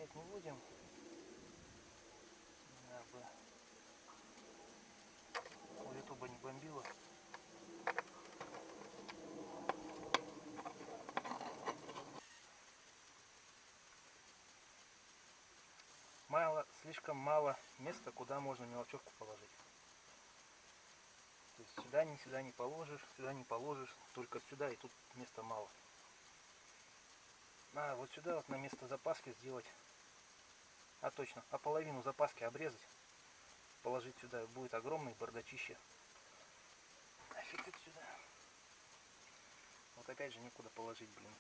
проверять не будем. Бы у ютуба не бомбило. Слишком мало места, куда можно мелочевку положить. То есть сюда не положишь, только сюда, и тут места мало. А вот сюда вот на место запаски сделать, точно, половину запаски обрезать, положить сюда, будет огромный бардачище. Нафиг это сюда. Вот опять же некуда положить, блин.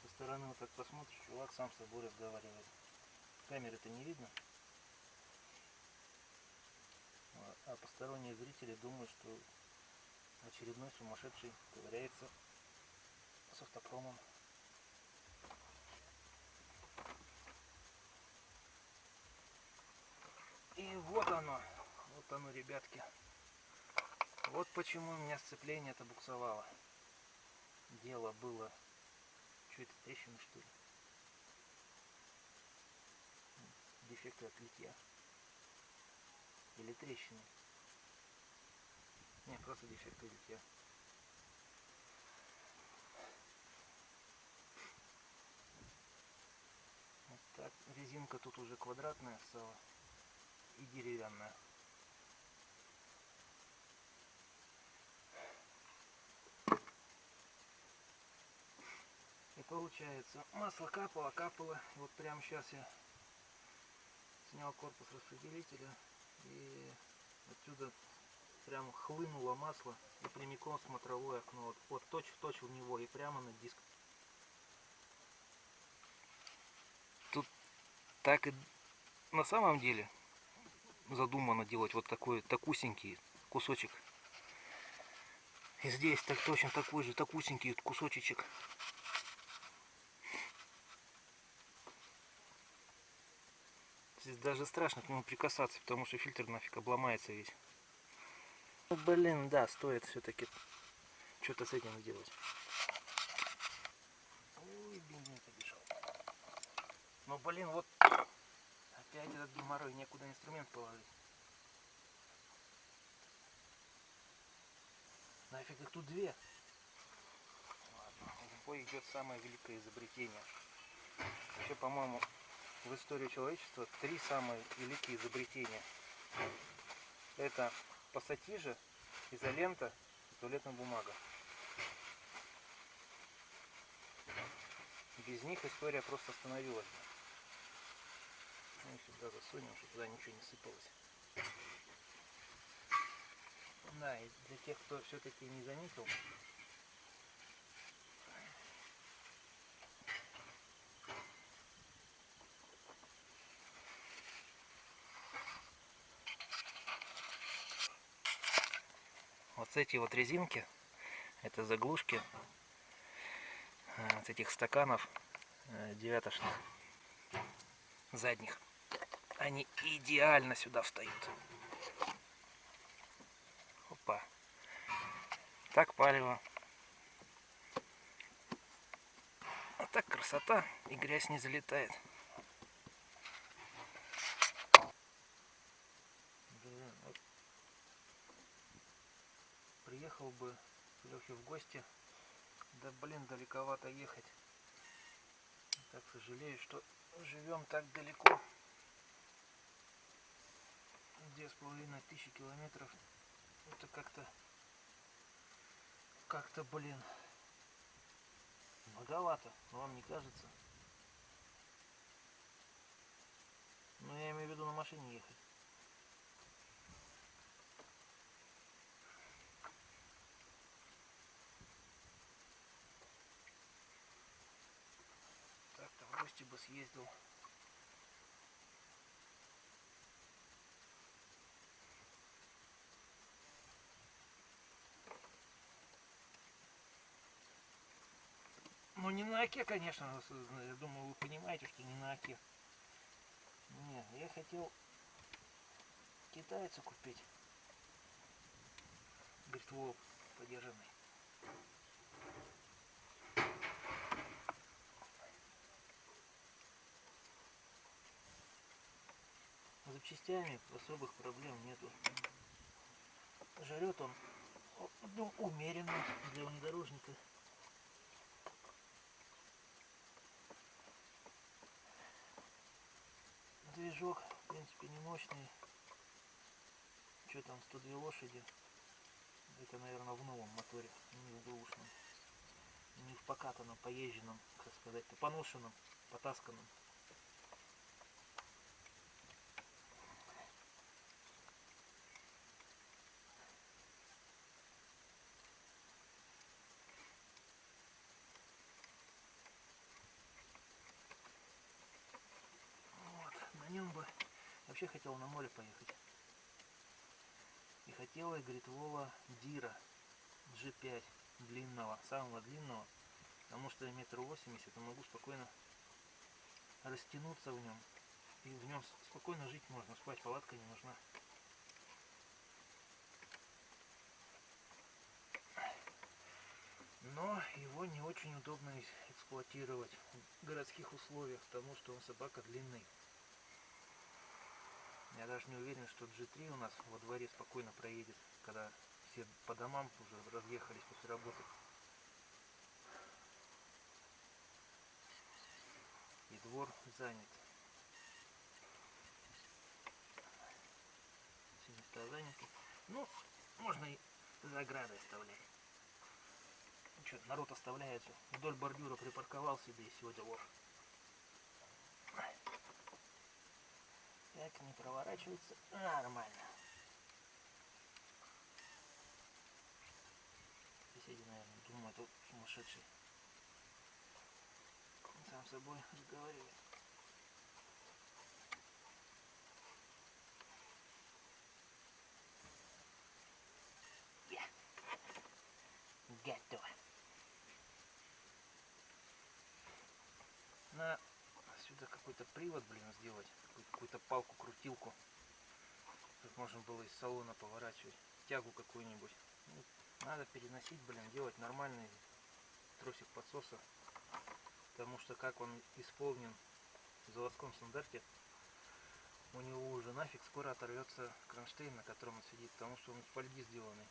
Со стороны вот так посмотришь, чувак сам с собой разговаривает. Камеры-то не видно. А посторонние зрители думают, что очередной сумасшедший ковыряется с автопромом. И вот оно, ребятки. Вот почему у меня сцепление-то буксовало. Дело было... Что это, трещины, что ли? Дефекты от литья. Или трещины? Не, просто дефекты литья. Вот так. Резинка тут уже квадратная стала. И деревянная. И получается, масло капало. Вот прямо сейчас я снял корпус распределителя. И отсюда прям хлынуло масло и прямиком в смотровое окно. Вот точь в точь в него и прямо на диск. Тут так и на самом деле задумано делать вот такой такусенький кусочек. И здесь так точно такой же такусенький кусочек. Здесь даже страшно к нему прикасаться, потому что фильтр нафиг обломается весь. Ну, блин, да, стоит все-таки что-то с этим сделать. Ой, бензин побежал. Но, блин, вот опять этот геморрой, некуда инструмент положить. Нафиг их тут две. Ладно, в бой идет самое великое изобретение. Вообще, по-моему, в истории человечества 3 самые великие изобретения. Это пассатижи, изолента и туалетная бумага. Без них история просто остановилась. Мы сюда засунем, чтобы туда ничего не сыпалось. Да, и для тех, кто все-таки не заметил, вот эти вот резинки, это заглушки с этих стаканов девятошных задних. Они идеально сюда встают. Опа. Так палево. А так красота, и грязь не залетает. Блин, вот. Приехал бы к Лехе в гости. Да блин, далековато ехать. Так сожалею, что живем так далеко. 2500 километров. Это как-то, блин, многовато, вам не кажется? Но я имею в виду на машине ехать. Так-то в гости бы съездил. Ну не на Оке, конечно, я думаю, вы понимаете, что не на Оке. Не, я хотел китайца купить. Говорит, подержанный. запчастями особых проблем нету. Жрет он, ну, умеренно для внедорожника. Движок, в принципе, не мощный. Что там, 102 лошади. Это, наверное, в новом моторе, не в бэушном. Не в покатанном, поезженном, как сказать, поношенном, потасканном. Вот, на нем бы вообще хотел на море поехать. И хотел я, говорит, Вова, Дира G5 длинного, самого длинного, потому что я 1,80 м, и могу спокойно растянуться в нем. И в нем спокойно жить можно, спать палатка не нужна. Но его не очень удобно эксплуатировать в городских условиях, потому что он собака длинный. Я даже не уверен, что G3 у нас во дворе спокойно проедет, когда все по домам уже разъехались после работы. И двор занят. Все места заняты. Ну, можно и за оградой оставлять. Что, народ оставляется. Вдоль бордюра припарковал себе и сегодня вот. Так, не проворачивается. Нормально. Соседи, наверное, думают, тут сумасшедший. Сам с собой разговаривает. Готово. На сюда какой-то привод, блин, сделать. Какую-то палку-крутилку. Как можно было из салона поворачивать. Тягу какую-нибудь. Ну, надо переносить, блин, делать нормальный тросик подсоса. Потому что как он исполнен в заводском стандарте, у него уже нафиг скоро оторвется кронштейн, на котором он сидит, потому что он из фольги сделанный.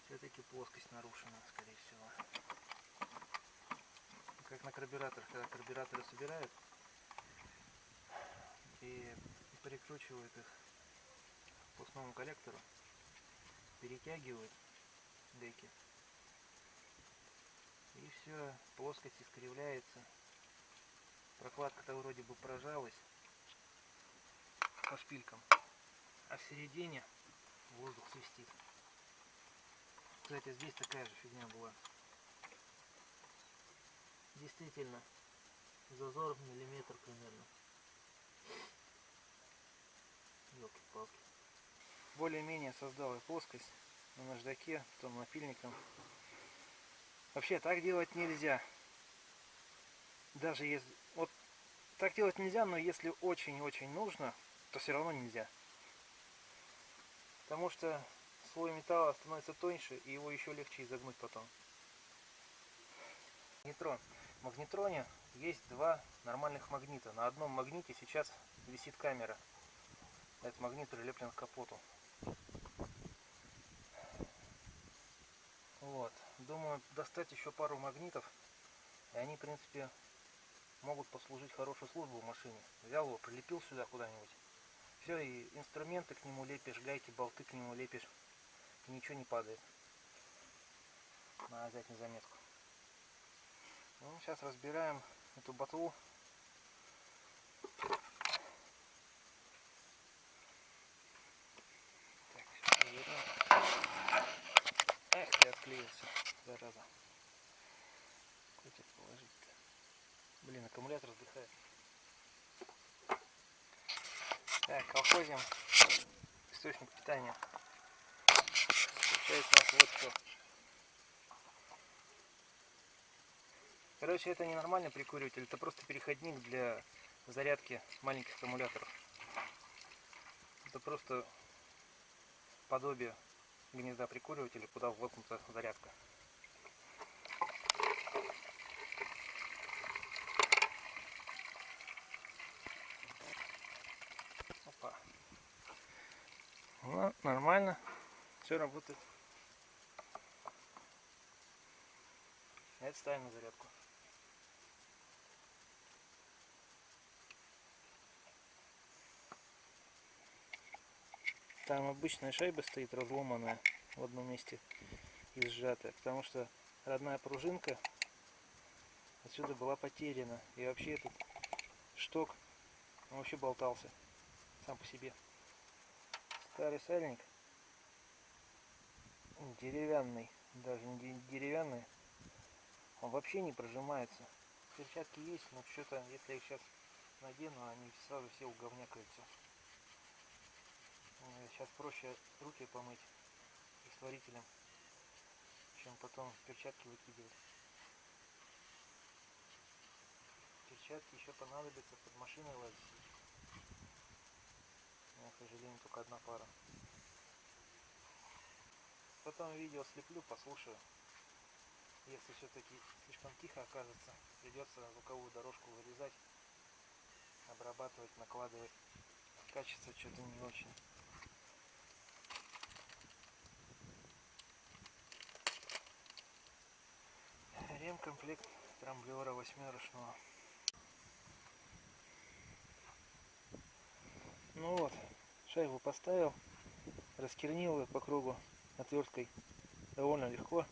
Все-таки плоскость нарушена, скорее всего. Как на карбюраторах, когда карбюраторы собирают и перекручивают их по впускному коллектору, перетягивают гайки, и все, плоскость искривляется. Прокладка-то вроде бы прожалась по шпилькам, а в середине воздух свистит. Кстати, здесь такая же фигня была. Действительно, зазор миллиметр примерно. Ёлки-палки. Более-менее создал я плоскость на наждаке, потом напильником. Вообще так делать нельзя. Даже если... Вот так делать нельзя, но если очень-очень нужно, то все равно нельзя. Потому что слой металла становится тоньше, и его еще легче изогнуть потом. Магнитрон. В магнитроне есть два нормальных магнита. На одном магните сейчас висит камера. Этот магнит прилеплен к капоту. Вот. Думаю, достать еще пару магнитов, и они, в принципе, могут послужить хорошую службу в машине. Взял его, прилепил сюда куда-нибудь. Все, и инструменты к нему лепишь, гайки, болты к нему лепишь, и ничего не падает. Надо взять на заметку. Ну, сейчас разбираем эту ботву. Так, проверим. Эх, ты отклеился, зараза. Куда тебе положить-то? Блин, аккумулятор вздыхает. Так, колхозим источник питания. Получается у нас вот что. Короче, это не нормальный прикуриватель, это просто переходник для зарядки маленьких аккумуляторов. Это просто подобие гнезда прикуривателя, куда воткнута зарядка. Все работает. Это ставим на зарядку. Там обычная шайба стоит разломанная в одном месте и сжатая, потому что родная пружинка отсюда была потеряна. И вообще этот шток, он вообще болтался сам по себе. Старый сальник, деревянный, даже не деревянный, он вообще не прожимается. Перчатки есть, но что-то, если я их сейчас надену, они сразу все уговнякаются. Сейчас проще руки помыть растворителем, чем потом перчатки выкидывать. Перчатки еще понадобятся под машиной лазить. У меня, к сожалению, только одна пара. Потом видео слеплю, послушаю. Если все-таки слишком тихо окажется, придется звуковую дорожку вырезать, обрабатывать, накладывать. Качество что-то не очень. Ремкомплект трамблера 8-ручного. Ну вот, шайбу поставил, раскернил ее по кругу отверткой довольно легко.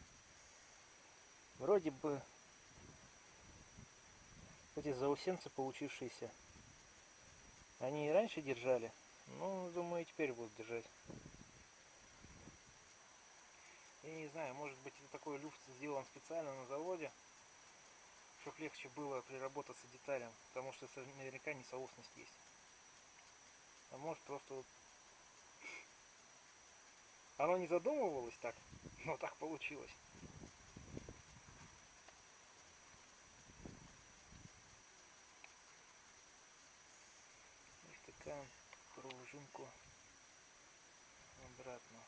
Вроде бы эти заусенцы получившиеся, они и раньше держали, но думаю и теперь будут держать. Я не знаю, может быть это такой люфт сделан специально на заводе, чтобы легче было приработаться деталям, потому что наверняка несоосность есть. А может просто вот оно не задумывалось так, но так получилось. И втыкаем пружинку обратно.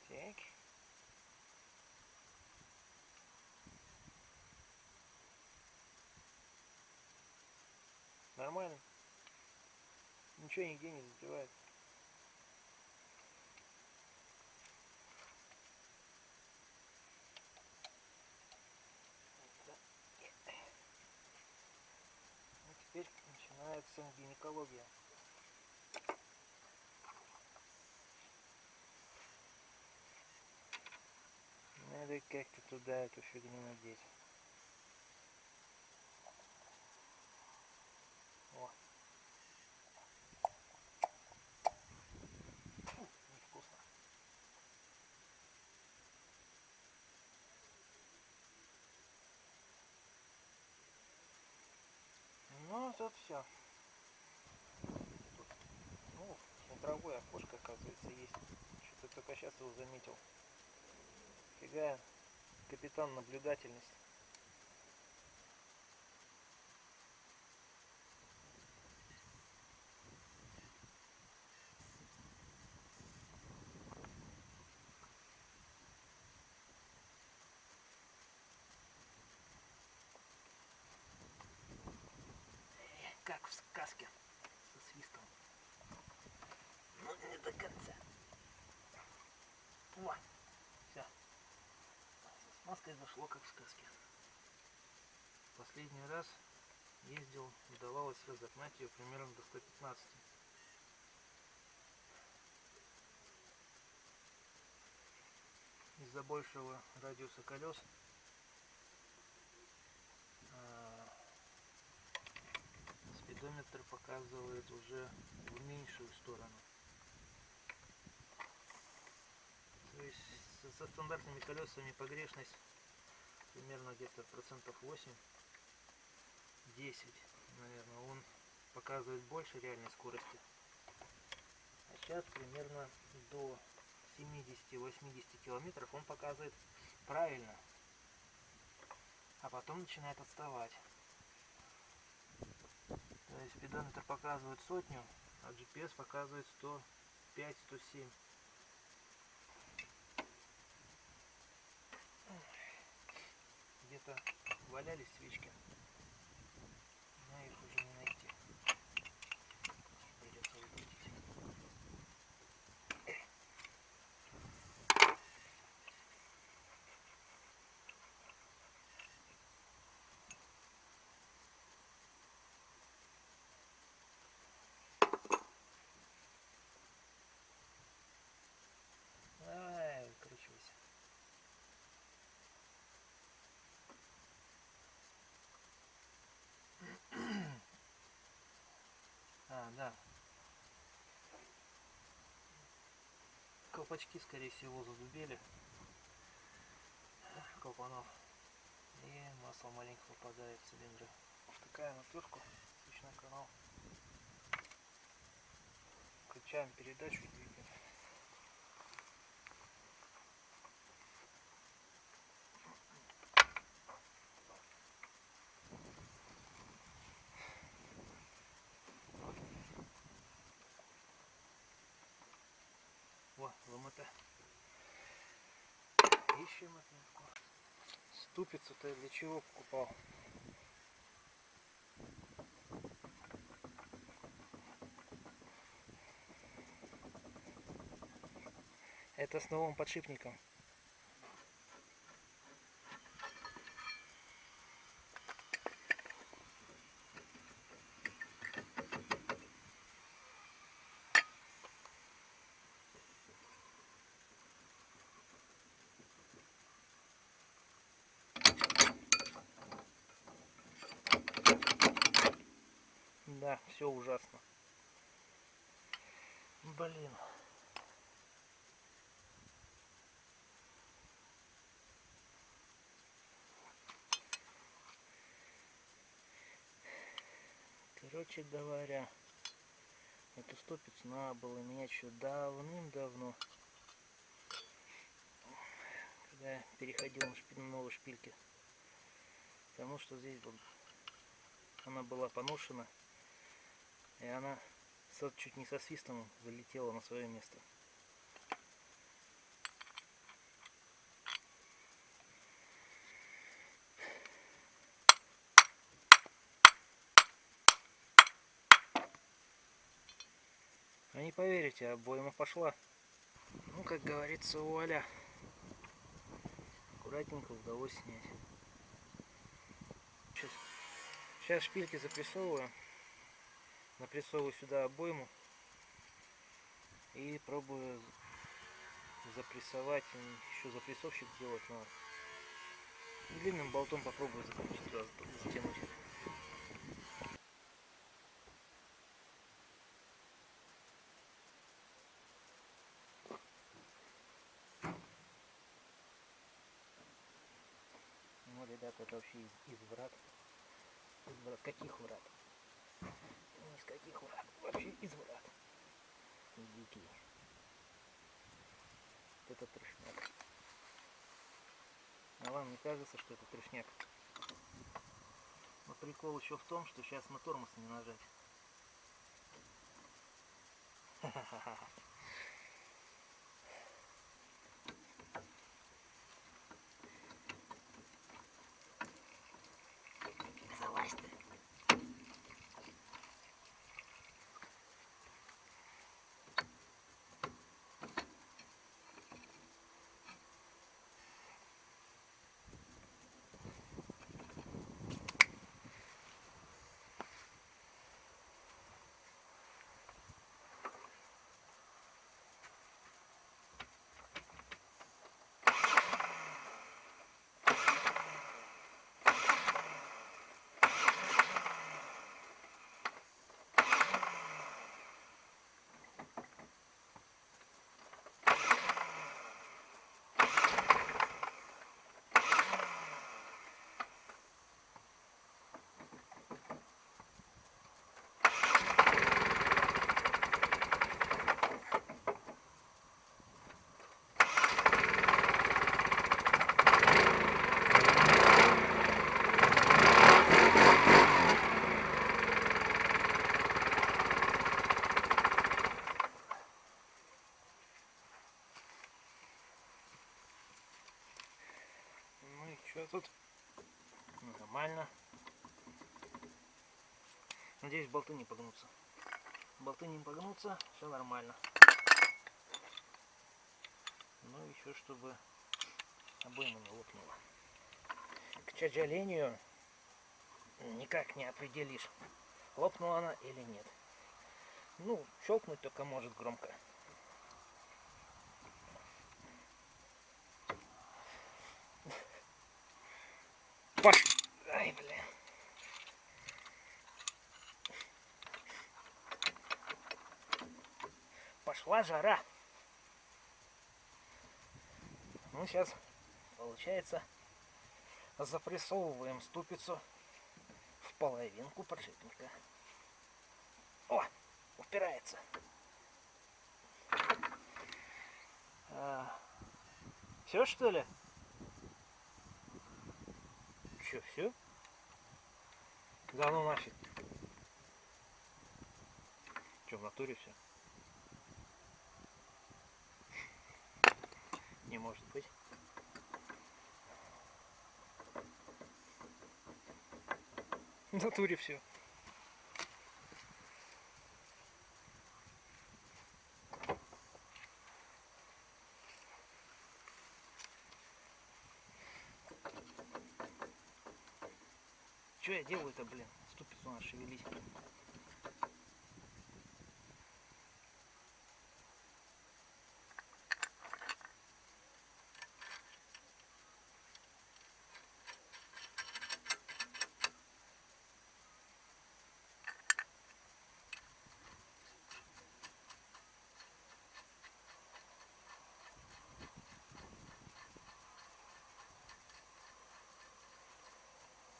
Так. Нормально. Ничего нигде не задевает. И теперь начинается гинекология. Надо как-то туда эту фигню надеть. О. Фу, невкусно. Ну, тут все. Тут, ну, смотровое окошко, оказывается, есть. Что-то только сейчас его заметил. Фига, капитан наблюдательность. Как в сказке, со свистом. Но не до конца. О, все. С маской зашло, как в сказке. Последний раз ездил, удавалось разогнать ее примерно до 115. Из-за большего радиуса колес спидометр показывает уже в меньшую сторону. То есть со стандартными колесами погрешность примерно где-то процентов 8-10, наверное, он показывает больше реальной скорости. А сейчас примерно до 70-80 километров он показывает правильно, а потом начинает отставать. То есть спидометр показывает сотню, а GPS показывает 105-107. где-то валялись свечки, но их уже не найти. Придется выкрутить. Давай, выкручивайся. А, да. Колпачки, скорее всего, задубели. Колпанов. И масло маленько попадает в цилиндры. Втыкаем отвертку в свечной канал. Включаем передачу и двигаем. Во, ломота. Ищем отметку. Ступицу-то для чего покупал? Это с новым подшипником. Да, все ужасно. Блин. Короче говоря, эту ступицу надо было менять еще давным-давно, когда я переходил на новые шпильки. Потому что здесь она была поношена, и она чуть не со свистом вылетела на свое место. А не поверите, обойма пошла. Ну, как говорится, вуаля. Аккуратненько удалось снять. Сейчас шпильки запрессовываю. Напрессовываю сюда обойму. И пробую запрессовать. Еще запрессовщик делать надо. Длинным болтом попробую закрутить туда, затянуть. Ну, ребята, это вообще изврат. Изврат. Каких врат? Из каких врат? Вообще изврат. Дикий. Вот это трешняк. А вам не кажется, что это трешняк? Но прикол еще в том, что сейчас на тормоз не нажать. Залазь ты. Ну и что тут? Нормально. Надеюсь, болты не погнутся. Болты не погнутся, все нормально. Ну еще чтобы обойма не лопнула. К сожалению, никак не определишь, лопнула она или нет. Ну, щелкнуть только может громко. Ай, бля. Пошла жара. Ну, сейчас, получается, запрессовываем ступицу в половинку подшипника. О, упирается. Все, что ли? Че, все? Да ну нафиг. Че, в натуре все? Не может быть. В натуре все. Что я делаю-то, блин? Ступицу надо шевелить.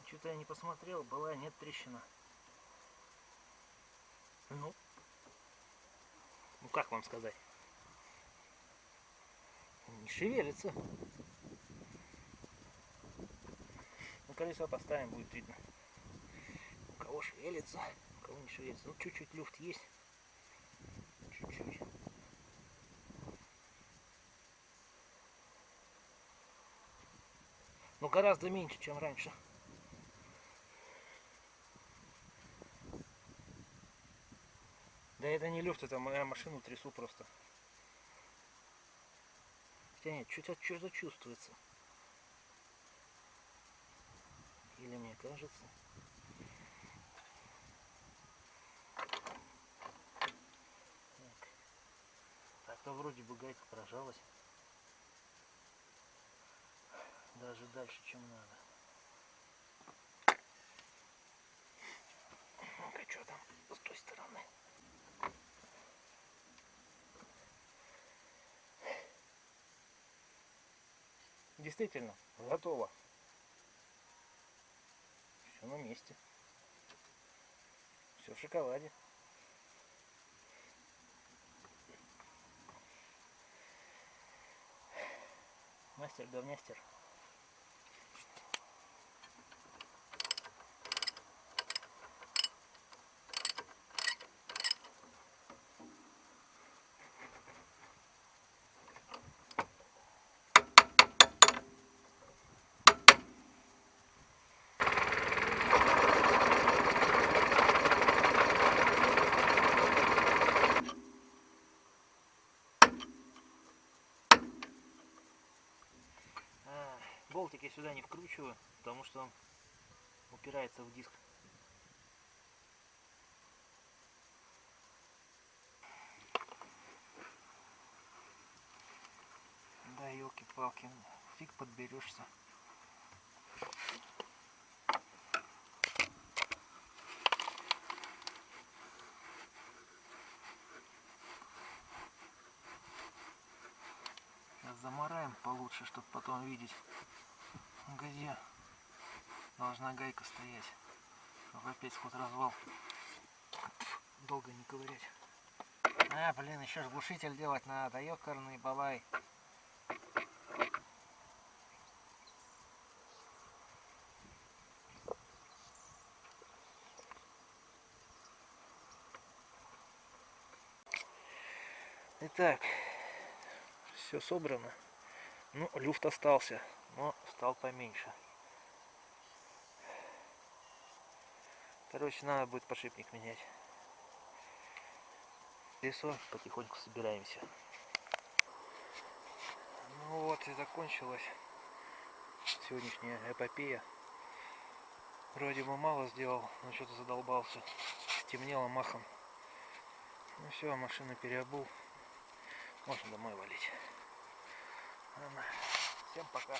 Что-то я не посмотрел, была, нет, трещина. Ну как вам сказать? Не шевелится. Ну, колесо поставим, будет видно. У кого шевелится, у кого не шевелится. Ну, чуть-чуть люфт есть. Чуть-чуть. Но гораздо меньше, чем раньше. Да это не люфт, это моя машину трясу просто. Хотя нет, что-то чувствуется. Или мне кажется. Так-то вроде бы гайка прожалась. Даже дальше, чем надо. Ну-ка, что там с той стороны? Действительно, готово. Все на месте. Все в шоколаде. Мастер говнястер. Болтик я сюда не вкручиваю, потому что он упирается в диск. Да, елки-палки, фиг подберешься. Сейчас замараем получше, чтобы потом видеть, где должна гайка стоять. Чтобы опять сход-развал долго не ковырять. Блин, еще ж глушитель делать надо, ёкарный бабай. Итак, все собрано. Ну, люфт остался, но стал поменьше. Короче, надо будет подшипник менять. Колесо, потихоньку собираемся. Ну вот и закончилась сегодняшняя эпопея. Вроде бы мало сделал, но что-то задолбался. Стемнело махом. Ну все, машину переобул. Можно домой валить. Ладно. Всем пока.